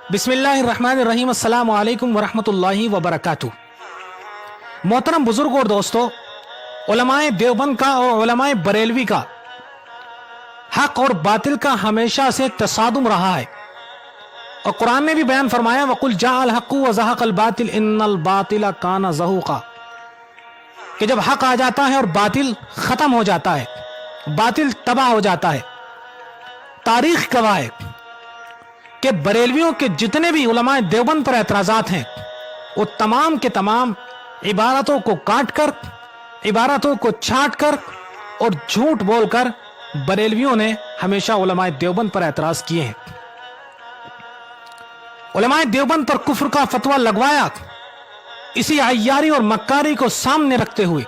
बिस्मिल्लाहिर्रहमानिर्रहीम। अस्सलामु अलैकुम वरहमतुल्लाहि वबरकातुह। मोहतरम बुजुर्ग और दोस्तों, उलमाए देवबंद का और उलमाए बरेलवी का हक और बातिल का हमेशा से तसादुम रहा है और कुरान ने भी बयान फरमाया, वकुल जाअल हक्कु व ज़हक़ल बातिल इन्नल बातिला काना ज़हूक़ा, कि जब हक आ जाता है और बातिल खत्म हो जाता है, बातिल तबाह हो जाता है। तारीख गवाह है कि बरेलवियों के जितने भी उलमाए देवबंद पर एतराजात हैं, वो तमाम के तमाम इबारतों को काट कर, इबारतों को छाट कर और झूठ बोलकर बरेलवियों ने हमेशा उलमाए देवबंद पर एतराज किए हैं। उलमाए देवबंद पर कुफ्र का फतवा लगवाया, इसी अय्यारी और मक्कारी को सामने रखते हुए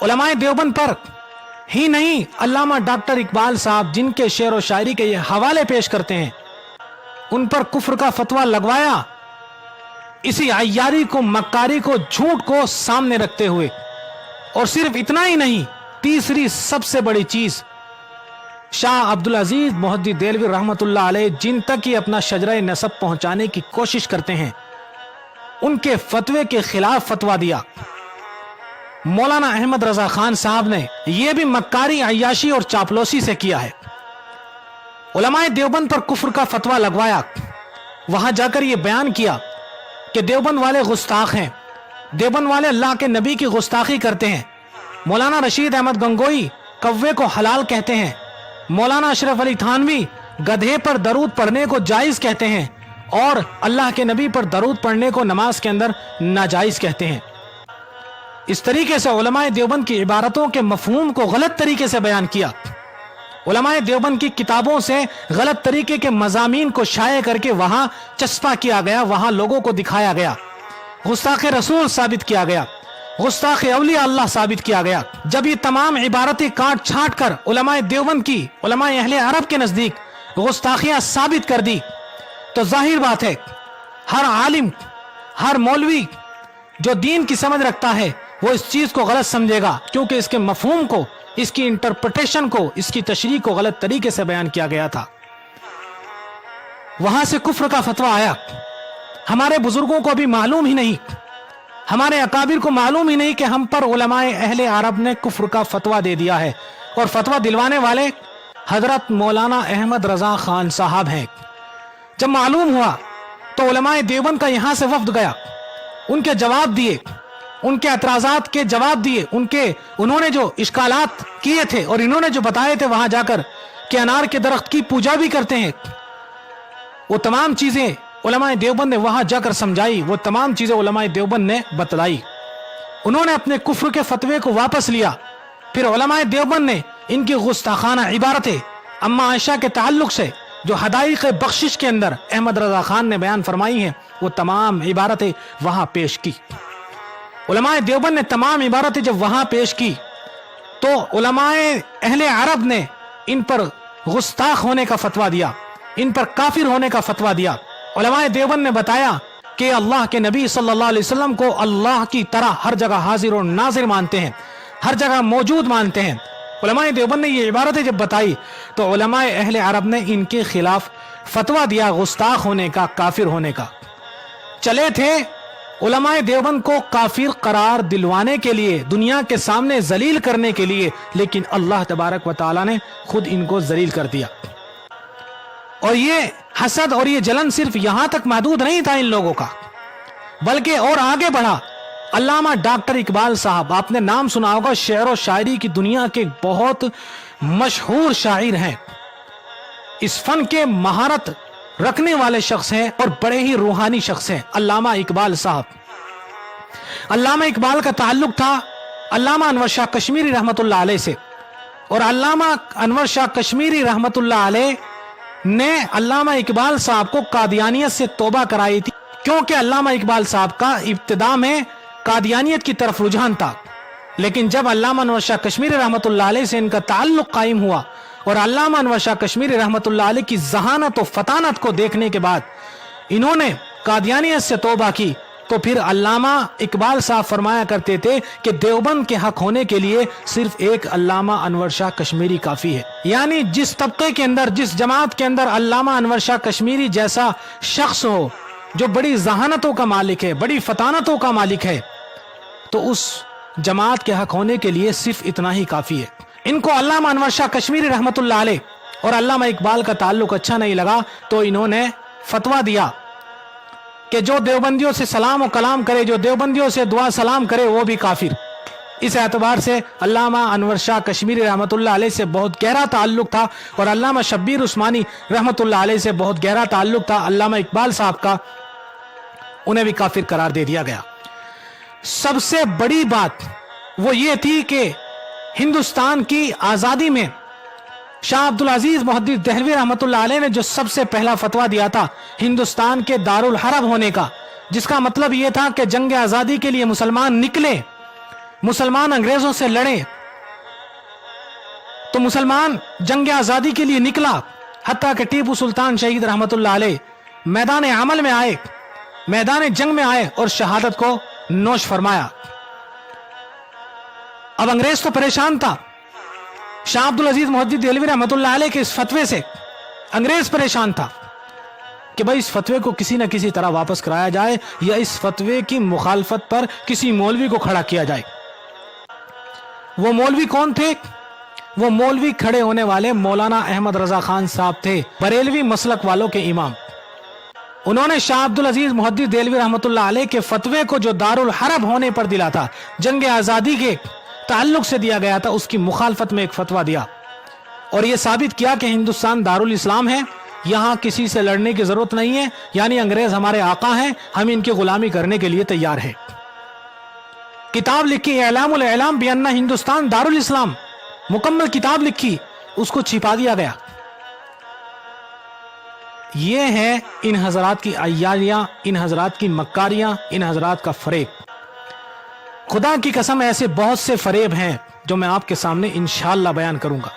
उलमाए देवबंद पर ही नहीं, अल्लामा डॉक्टर इकबाल साहब जिनके शेर और शायरी के ये हवाले पेश करते हैं, उन पर कुफ्र का फतवा लगवाया, इसी अय्यारी को, मक्कारी को, झूठ को सामने रखते हुए। और सिर्फ इतना ही नहीं, तीसरी सबसे बड़ी चीज, शाह अब्दुल अजीज मोहद्दी देलवी रहमतुल्लाह अलैह जिन तक ही अपना शजरा नसब पहुंचाने की कोशिश करते हैं, उनके फतवे के खिलाफ फतवा दिया। मौलाना अहमद रजा खान साहब ने यह भी मक्कारी, अय्याशी और चापलूसी से किया है। उलमाए देवबंद पर कुफ्र का फतवा लगवाया, वहां जाकर यह बयान किया कि देवबंद वाले गुस्ताख हैं, देवबंद वाले अल्लाह के नबी की गुस्ताखी करते हैं। मौलाना रशीद अहमद गंगोई कव्वे को हलाल कहते हैं, मौलाना अशरफ अली थानवी गधे पर दरूद पढ़ने को जायज कहते हैं और अल्लाह के नबी पर दरूद पढ़ने को नमाज के अंदर नाजायज कहते हैं। इस तरीके से उलमाए देवबंद की इबारतों के मफहूम को गलत तरीके से बयान किया। उलमाए देवबंद की किताबों से गलत तरीके के मज़ामीन को शाये करके वहां चस्पा किया गया, वहां लोगों को दिखाया गया, गुस्ताख रसूल साबित किया गया, गुस्ताख औलिया अल्लाह साबित किया गया। जब ये तमाम इबारतें काट छाट कर उलमाए देवबंद की, उलमाए अहले अरब के नजदीक गुस्ताखियां साबित कर दी, तो जाहिर बात है हर आलिम, हर मौलवी जो दीन की समझ रखता है, वो इस चीज को गलत समझेगा, क्योंकि इसके मफहूम को, इसकी इंटरप्रिटेशन को, इसकी तशरीह को गलत तरीके से बयान किया गया था। वहां से कुफ्र का फतवा आया। हमारे बुजुर्गों को अभी मालूम ही नहीं, हमारे अकाबिर को मालूम ही नहीं कि हम पर उलमाए अहले अरब ने कुफ्र का फतवा दे दिया है और फतवा दिलवाने वाले हजरत मौलाना अहमद रजा खान साहब हैं। जब मालूम हुआ तो उलमाए देवबंद का यहां से वफ्द गया, उनके जवाब दिए, उनके एतराजात के जवाब दिए, उन्होंने जो इश्कालात किए थे और इन्होंने जो बताए थे वहां जाकर कि अनार के दरख्त की पूजा भी करते हैं, वो तमाम चीजें उलमाए देवबंद ने वहां जाकर समझाई, वो तमाम चीजें उलमाए देवबंद ने बतलाई। उन्होंने अपने कुफ्र के फतवे को वापस लिया। फिर उलमाए देवबंद ने इनकी गुस्ताखाना इबारतें अम्मा आयशा के ताल्लुक से जो हदाइक़ बख्शिश के अंदर अहमद रजा खान ने बयान फरमाई हैं, वो तमाम इबारतें वहां पेश की। उलमाए देवबंद ने तमाम इबारतें जब वहां पेश की तो उलमाए अहले अरब ने इन पर गुस्ताख होने का फतवा दिया, इन पर काफिर होने का फतवा दिया। उलमाए देवबंद ने बताया कि अल्लाह के नबी सल्लल्लाहु अलैहि वसल्लम को अल्लाह की तरह हर जगह हाजिर और नाजिर मानते हैं, हर जगह मौजूद मानते हैं। उलमाए देवबंद ने ये इबारतें जब बताई तो उलमाए अहले अरब ने इनके खिलाफ फतवा दिया गुस्ताख होने का, काफिर होने का। चले थे उलमाए देवबंद को काफिर करार दिलवाने के लिए, दुनिया के सामने जलील करने के लिए, लेकिन अल्लाह तबारक व तआला ने खुद इनको जलील कर दिया। और ये हसद और ये जलन सिर्फ यहां तक महदूद नहीं था इन लोगों का, बल्कि और आगे बढ़ा। अल्लामा डॉक्टर इकबाल साहब, आपने नाम सुना होगा, शेर और शायरी की दुनिया के बहुत मशहूर शायर हैं, इस फन के महारत रखने वाले शख्स हैं और बड़े ही रूहानी शख्स हैं अल्लामा इकबाल साहब। अल्लामा इकबाल का ताल्लुक था अल्लामा अनवर शाह कश्मीरी रहमतुल्लाह अलैह से, और अल्लामा अनवर शाह कश्मीरी रहमतुल्लाह अलैह ने अल्लामा इकबाल साहब को कादियानियत से तौबा कराई थी, क्योंकि अल्लामा इकबाल साहब का इब्तिदा में कादियानियत की तरफ रुझान था। लेकिन जब अल्लामा अनवर शाह कश्मीरी रहमतुल्लाह अलैह से इनका ताल्लुक कायम हुआ और अल्लामा अनवर शाह कश्मीरी रहमतुल्लाह अलैह की जहानत और फतानत को देखने के बाद इन्होंने कादियानियत से तौबा की تو پھر علامہ اقبال صاحب فرمایا کرتے تھے کہ دیوبند کے حق ہونے کے لیے صرف ایک علامہ انور شاہ کشمیری کافی ہے. یعنی جس طبقے کے اندر، جس جماعت کے اندر علامہ انور شاہ کشمیری جیسا شخص ہو جو بڑی ذہانتوں کا مالک ہے، بڑی فطانتوں کا مالک ہے، تو اس جماعت کے حق ہونے کے لیے صرف اتنا ہی کافی ہے. ان کو علامہ انور شاہ کشمیری رحمت اللہ علیہ اور علامہ اقبال کا تعلق اچھا نہیں لگا، تو انہوں نے فتویٰ دیا کہ جو دیوبندیوں سے سلام و کلام کرے، جو دیوبندیوں سے دعا سلام کرے، وہ بھی کافر. اس اعتبار سے علامہ انور شاہ کشمیری رحمت اللہ علیہ سے بہت گہرا تعلق تھا، اور علامہ شبیر عثمانی رحمت اللہ علیہ سے بہت گہرا تعلق تھا. علامہ اقبال صاحب کا انہیں بھی کافر قرار دے دیا گیا. سب سے بڑی بات وہ یہ تھی کہ ہندوستان کی آزادی میں شاہ عبدالعزیز محدث دہلوی رحمت اللہ علیہ نے جو سب سے پہلا فتویٰ دیا تھا ہندوستان کے دارالحرب ہونے کا، جس کا مطلب یہ تھا کہ جنگ آزادی کے لیے مسلمان نکلے، مسلمان انگریزوں سے لڑے، تو مسلمان جنگ آزادی کے لیے نکلا، حتیٰ کہ ٹیپو سلطان شہید رحمت اللہ علیہ میدان عمل میں آئے، میدان جنگ میں آئے اور شہادت کو نوش فرمایا. اب انگریز تو پریشان تھا، شاہ عبدالعزیز محدث دہلوی رحمت اللہ علیہ کے اس فتوے سے انگریز پریشان تھا کہ بھائی اس فتوے کو کسی نہ کسی طرح واپس کرایا جائے، یا اس فتوے کی مخالفت پر کسی مولوی کو کھڑا کیا جائے. وہ مولوی کون تھے؟ وہ مولوی کھڑے ہونے والے مولانا احمد رضا خان صاحب تھے، بریلوی مسلک والوں کے امام. انہوں نے شاہ عبدالعزیز محدث دہلوی رحمت اللہ علیہ کے فتوے کو جو دارالحرب ہونے پر دلا تھا، جنگ آزادی کے تعلق سے دیا گیا تھا، اس کی مخالفت میں ایک فتویٰ دیا، اور یہ ثابت کیا کہ ہندوستان دارالاسلام ہے، یہاں کسی سے لڑنے کی ضرورت نہیں ہے، یعنی انگریز ہمارے آقا ہیں، ہم ان کی غلامی کرنے کے لیے تیار ہیں. کتاب لکھی اعلام الاعلام بان ہندوستان دارالاسلام، مکمل کتاب لکھی، اس کو چھپا دیا گیا. یہ ہے ان حضرات کی عیاریاں، ان حضرات کی مکاریاں، ان حضرات کا فریب. خدا کی قسم ایسے بہت سے فریب ہیں جو میں آپ کے سامنے انشاءاللہ بیان کروں گا.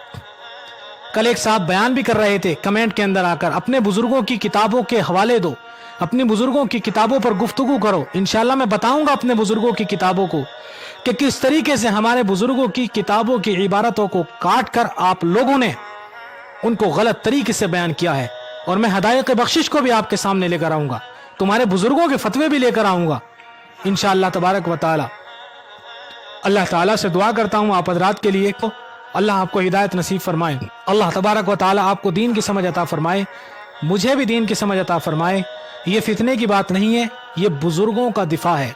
کل ایک صاحب بیان بھی کر رہے تھے کمنٹ کے اندر آ کر، اپنے بزرگوں کی کتابوں کے حوالے دو، اپنی بزرگوں کی کتابوں پر گفتگو کرو. انشاءاللہ میں بتاؤں گا اپنے بزرگوں کی کتابوں کو کہ کس طریقے سے ہمارے بزرگوں کی کتابوں کی عبارتوں کو کاٹ کر آپ لوگوں نے ان کو غلط طریقے سے بیان کیا ہے. اور میں ہدایت بخشش کو بھی آپ کے سامنے لے کر آؤں گا، تمہارے بزرگوں کے فتوے بھی لے کر آؤں گا انشاءاللہ تبارک و تعالی. اللہ تعالیٰ سے دعا کرتا ہوں آپ حضرات کے لیے، اللہ آپ کو ہدایت نصیب فرمائے، اللہ تبارک و تعالیٰ آپ کو دین کی سمجھ عطا فرمائے، مجھے بھی دین کی سمجھ عطا فرمائے. یہ فتنے کی بات نہیں ہے، یہ بزرگوں کا دفاع ہے،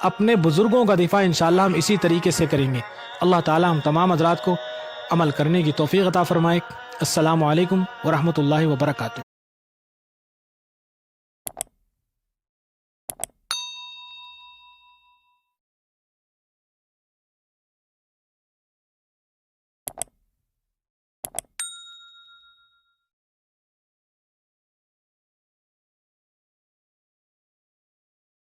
اپنے بزرگوں کا دفاع انشاءاللہ ہم اسی طریقے سے کریں گے. اللہ تعالیٰ ہم تمام حضرات کو عمل کرنے کی توفیق عطا فرمائے. السلام علیکم ورحمۃ اللہ وبرکاتہ.